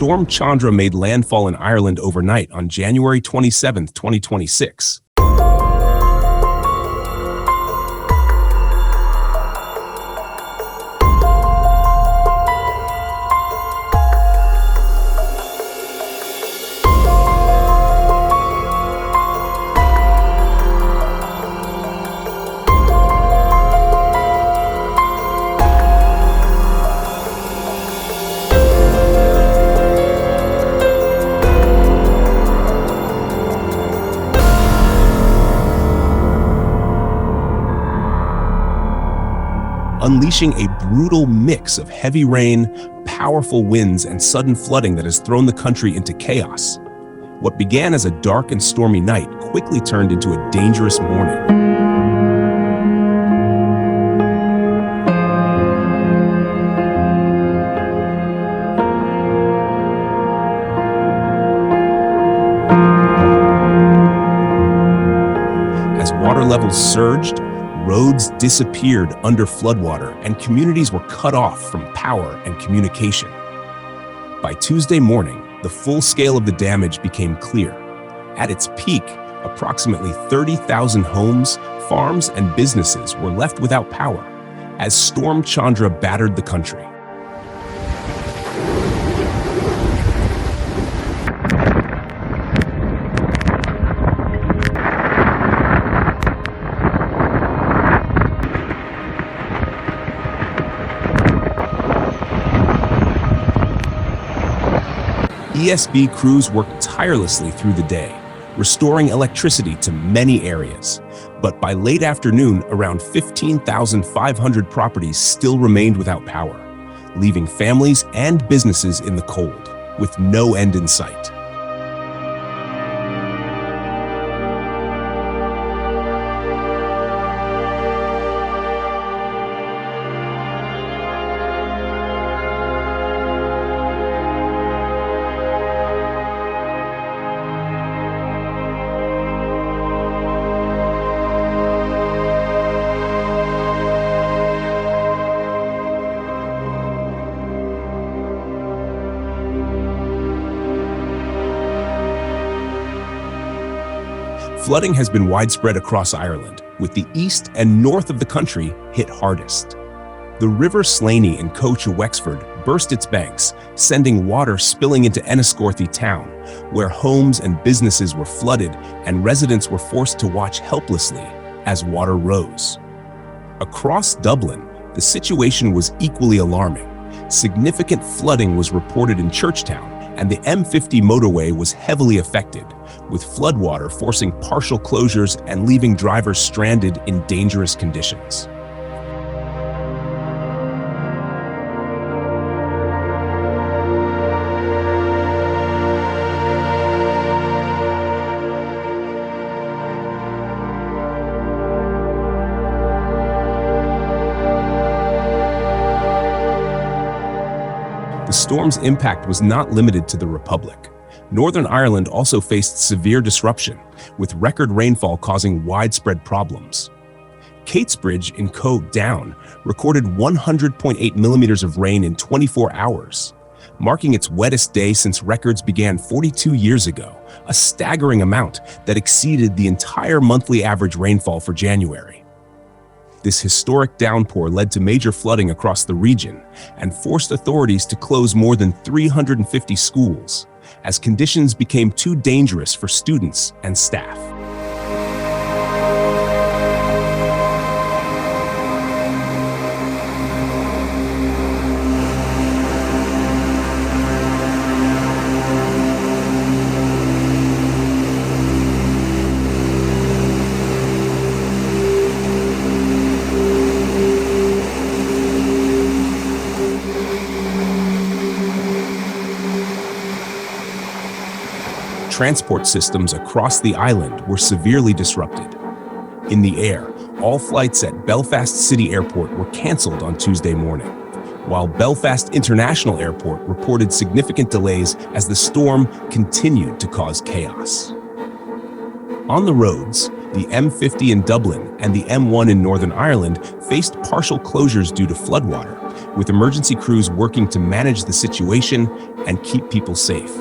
Storm Chandra made landfall in Ireland overnight on January 27, 2026. Unleashing a brutal mix of heavy rain, powerful winds, and sudden flooding that has thrown the country into chaos. What began as a dark and stormy night quickly turned into a dangerous morning. As water levels surged, roads disappeared under floodwater and communities were cut off from power and communication. By Tuesday morning, the full scale of the damage became clear. At its peak, approximately 30,000 homes, farms, and businesses were left without power as Storm Chandra battered the country. ESB crews worked tirelessly through the day, restoring electricity to many areas. But by late afternoon, around 15,500 properties still remained without power, leaving families and businesses in the cold, with no end in sight. Flooding has been widespread across Ireland, with the east and north of the country hit hardest. The River Slaney in Coach Wexford burst its banks, sending water spilling into Enniscorthy town, where homes and businesses were flooded and residents were forced to watch helplessly as water rose. Across Dublin, the situation was equally alarming. Significant flooding was reported in Churchtown, and the M50 motorway was heavily affected, with floodwater forcing partial closures and leaving drivers stranded in dangerous conditions. The storm's impact was not limited to the Republic. Northern Ireland also faced severe disruption, with record rainfall causing widespread problems. Katesbridge in Down recorded 100.8 millimeters of rain in 24 hours, marking its wettest day since records began 42 years ago, a staggering amount that exceeded the entire monthly average rainfall for January. This historic downpour led to major flooding across the region and forced authorities to close more than 350 schools, as conditions became too dangerous for students and staff. Transport systems across the island were severely disrupted. In the air, all flights at Belfast City Airport were cancelled on Tuesday morning, while Belfast International Airport reported significant delays as the storm continued to cause chaos. On the roads, the M50 in Dublin and the M1 in Northern Ireland faced partial closures due to floodwater, with emergency crews working to manage the situation and keep people safe.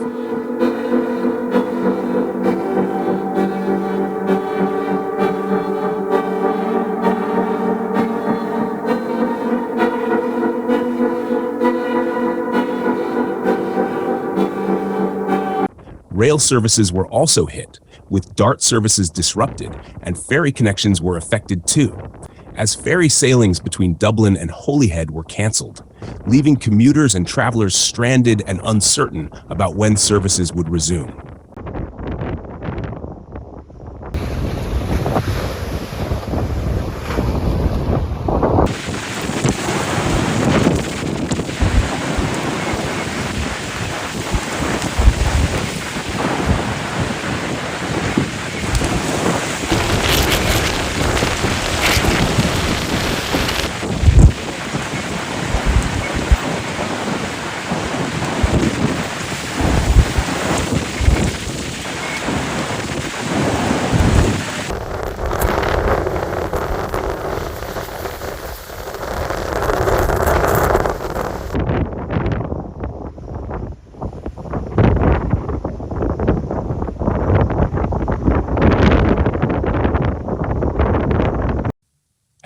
Rail services were also hit, with DART services disrupted, and ferry connections were affected too, as ferry sailings between Dublin and Holyhead were cancelled, leaving commuters and travelers stranded and uncertain about when services would resume.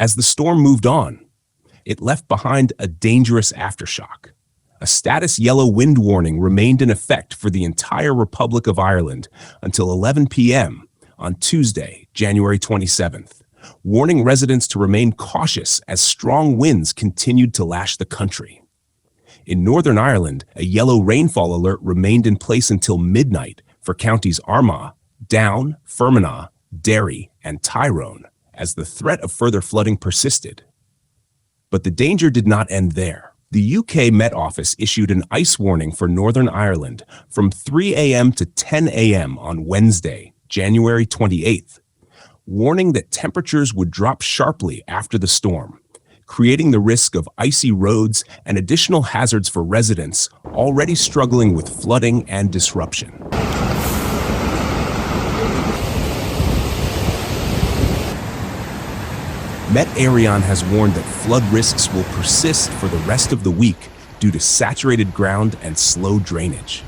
As the storm moved on, it left behind a dangerous aftershock. A status yellow wind warning remained in effect for the entire Republic of Ireland until 11 p.m. on Tuesday, January 27th, warning residents to remain cautious as strong winds continued to lash the country. In Northern Ireland, a yellow rainfall alert remained in place until midnight for counties Armagh, Down, Fermanagh, Derry, and Tyrone, as the threat of further flooding persisted. But the danger did not end there. The UK Met Office issued an ice warning for Northern Ireland from 3 a.m. to 10 a.m. on Wednesday, January 28th, warning that temperatures would drop sharply after the storm, creating the risk of icy roads and additional hazards for residents already struggling with flooding and disruption. Met Éireann has warned that flood risks will persist for the rest of the week due to saturated ground and slow drainage.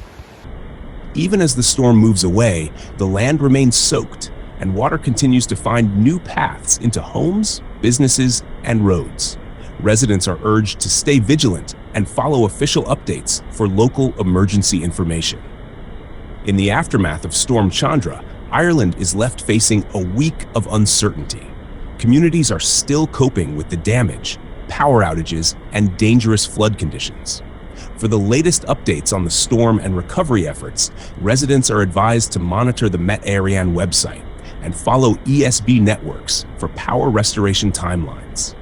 Even as the storm moves away, the land remains soaked, and water continues to find new paths into homes, businesses, and roads. Residents are urged to stay vigilant and follow official updates for local emergency information. In the aftermath of Storm Chandra, Ireland is left facing a week of uncertainty. Communities are still coping with the damage, power outages, and dangerous flood conditions. For the latest updates on the storm and recovery efforts, residents are advised to monitor the Met Éireann website and follow ESB networks for power restoration timelines.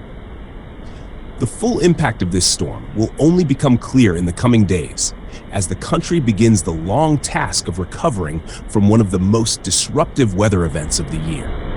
The full impact of this storm will only become clear in the coming days, as the country begins the long task of recovering from one of the most disruptive weather events of the year.